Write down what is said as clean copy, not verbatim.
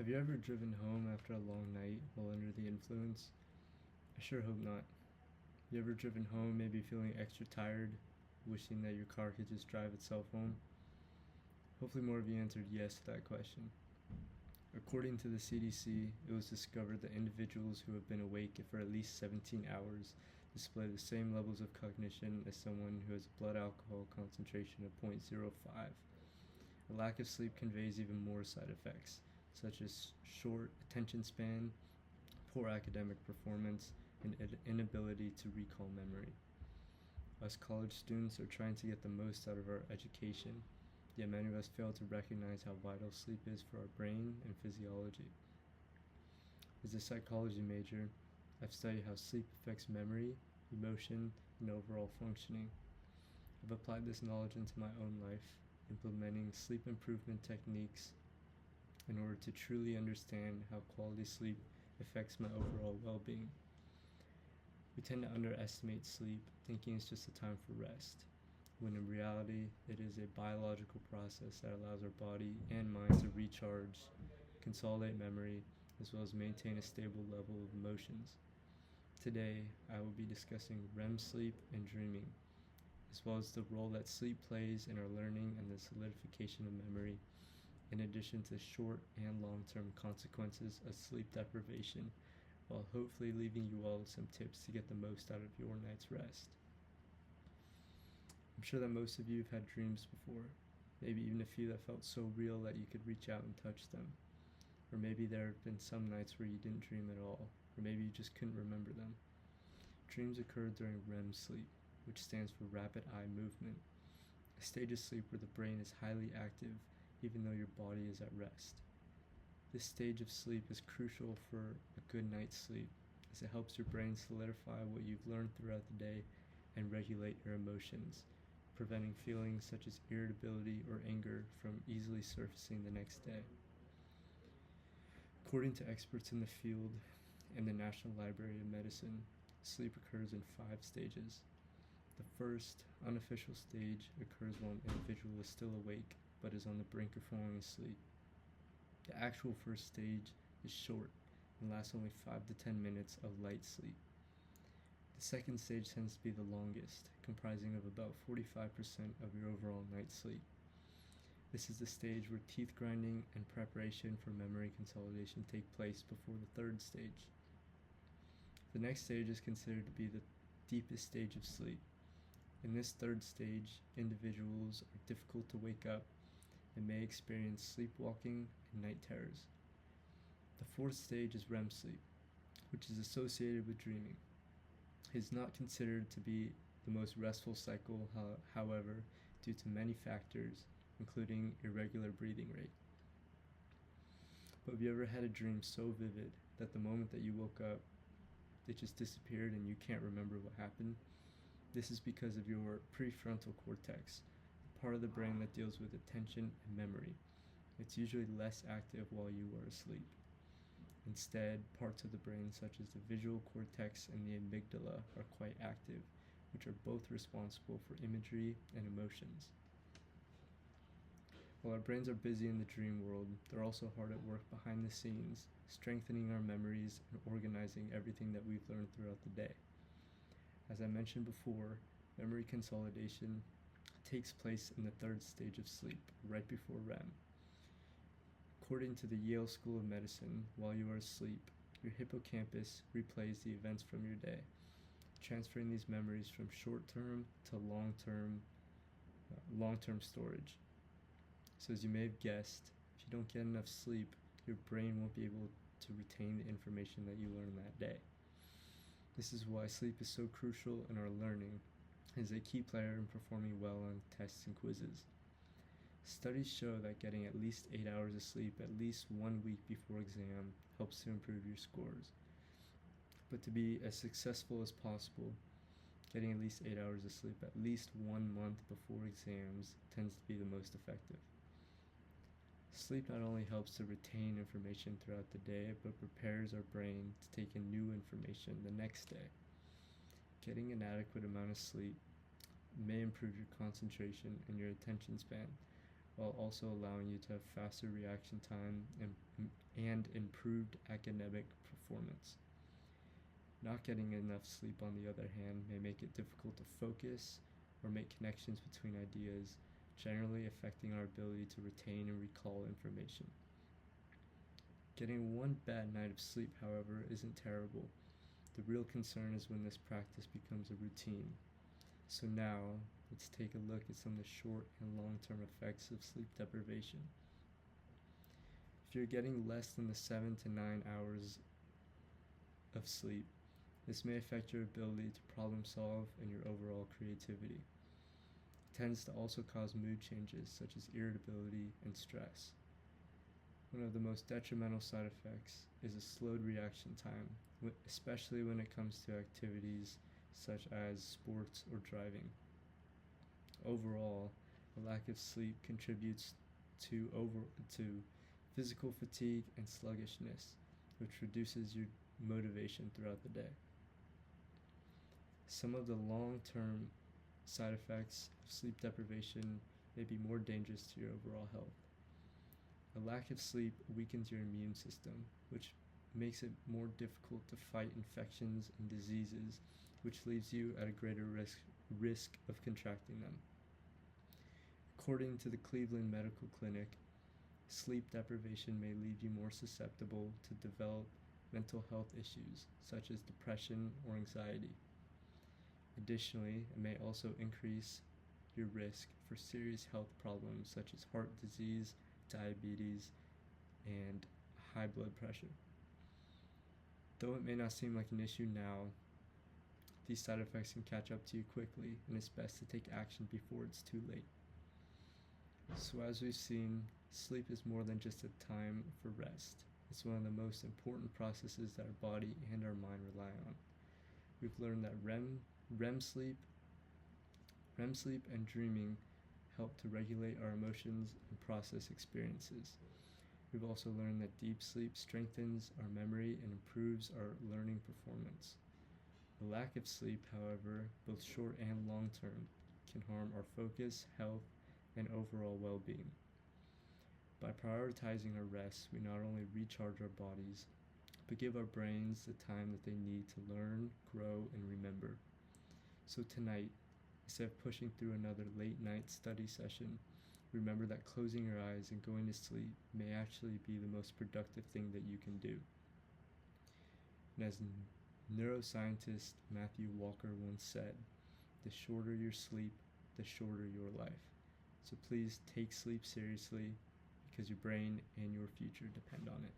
Have you ever driven home after a long night while under the influence? I sure hope not. You ever driven home maybe feeling extra tired, wishing that your car could just drive itself home? Hopefully, more of you answered yes to that question. According to the CDC, it was discovered that individuals who have been awake for at least 17 hours display the same levels of cognition as someone who has a blood alcohol concentration of 0.05. A lack of sleep conveys even more side effects, such as short attention span, poor academic performance, and inability to recall memory. Us college students are trying to get the most out of our education, yet many of us fail to recognize how vital sleep is for our brain and physiology. As a psychology major, I've studied how sleep affects memory, emotion, and overall functioning. I've applied this knowledge into my own life, implementing sleep improvement techniques in order to truly understand how quality sleep affects my overall well-being. We tend to underestimate sleep, thinking it's just a time for rest, when in reality it is a biological process that allows our body and mind to recharge, consolidate memory, as well as maintain a stable level of emotions. Today, I will be discussing REM sleep and dreaming, as well as the role that sleep plays in our learning and the solidification of memory, in addition to short and long-term consequences of sleep deprivation, while hopefully leaving you all with some tips to get the most out of your night's rest. I'm sure that most of you have had dreams before, maybe even a few that felt so real that you could reach out and touch them. Or maybe there have been some nights where you didn't dream at all, or maybe you just couldn't remember them. Dreams occur during REM sleep, which stands for rapid eye movement, a stage of sleep where the brain is highly active even though your body is at rest. This stage of sleep is crucial for a good night's sleep, as it helps your brain solidify what you've learned throughout the day and regulate your emotions, preventing feelings such as irritability or anger from easily surfacing the next day. According to experts in the field and the National Library of Medicine, sleep occurs in 5 stages. The first, unofficial stage occurs while an individual is still awake but is on the brink of falling asleep. The actual first stage is short and lasts only 5 to 10 minutes of light sleep. The second stage tends to be the longest, comprising of about 45% of your overall night's sleep. This is the stage where teeth grinding and preparation for memory consolidation take place before the third stage. The next stage is considered to be the deepest stage of sleep. In this third stage, individuals are difficult to wake up and may experience sleepwalking and night terrors. The fourth stage is REM sleep, which is associated with dreaming. It is not considered to be the most restful cycle, however, due to many factors, including irregular breathing rate. But have you ever had a dream so vivid that the moment that you woke up, it just disappeared and you can't remember what happened? This is because of your prefrontal cortex, the part of the brain that deals with attention and memory. It's usually less active while you are asleep. Instead, parts of the brain such as the visual cortex and the amygdala are quite active, which are both responsible for imagery and emotions. While our brains are busy in the dream world, they're also hard at work behind the scenes, strengthening our memories and organizing everything that we've learned throughout the day. As I mentioned before, memory consolidation takes place in the third stage of sleep, right before REM. According to the Yale School of Medicine, while you are asleep, your hippocampus replays the events from your day, transferring these memories from short-term to long-term storage. So as you may have guessed, if you don't get enough sleep, your brain won't be able to retain the information that you learned that day. This is why sleep is so crucial in our learning, as a key player in performing well on tests and quizzes. Studies show that getting at least 8 hours of sleep at least 1 week before exam helps to improve your scores. But to be as successful as possible, getting at least 8 hours of sleep at least 1 month before exams tends to be the most effective. Sleep not only helps to retain information throughout the day, but prepares our brain to take in new information the next day. Getting an adequate amount of sleep may improve your concentration and your attention span, while also allowing you to have faster reaction time and and improved academic performance. Not getting enough sleep, on the other hand, may make it difficult to focus or make connections between ideas, generally affecting our ability to retain and recall information. Getting one bad night of sleep, however, isn't terrible. The real concern is when this practice becomes a routine. So now, let's take a look at some of the short and long-term effects of sleep deprivation. If you're getting less than the 7 to 9 hours of sleep, this may affect your ability to problem solve and your overall creativity. It tends to also cause mood changes such as irritability and stress. One of the most detrimental side effects is a slowed reaction time, especially when it comes to activities such as sports or driving. Overall, a lack of sleep contributes to physical fatigue and sluggishness, which reduces your motivation throughout the day. Some of the long-term side effects of sleep deprivation may be more dangerous to your overall health. A lack of sleep weakens your immune system, which makes it more difficult to fight infections and diseases, which leaves you at a greater risk of contracting them. According to the Cleveland Medical Clinic, sleep deprivation may leave you more susceptible to develop mental health issues such as depression or anxiety. Additionally, it may also increase your risk for serious health problems such as heart disease, diabetes, and high blood pressure. Though it may not seem like an issue now, these side effects can catch up to you quickly, and it's best to take action before it's too late. So as we've seen, sleep is more than just a time for rest. It's one of the most important processes that our body and our mind rely on. We've learned that REM sleep and dreaming help to regulate our emotions and process experiences. We've also learned that deep sleep strengthens our memory and improves our learning performance. The lack of sleep, however, both short and long term, can harm our focus, health, and overall well-being. By prioritizing our rest, we not only recharge our bodies, but give our brains the time that they need to learn, grow, and remember. So tonight, instead of pushing through another late night study session, remember that closing your eyes and going to sleep may actually be the most productive thing that you can do. And as neuroscientist Matthew Walker once said, the shorter your sleep, the shorter your life. So please take sleep seriously because your brain and your future depend on it.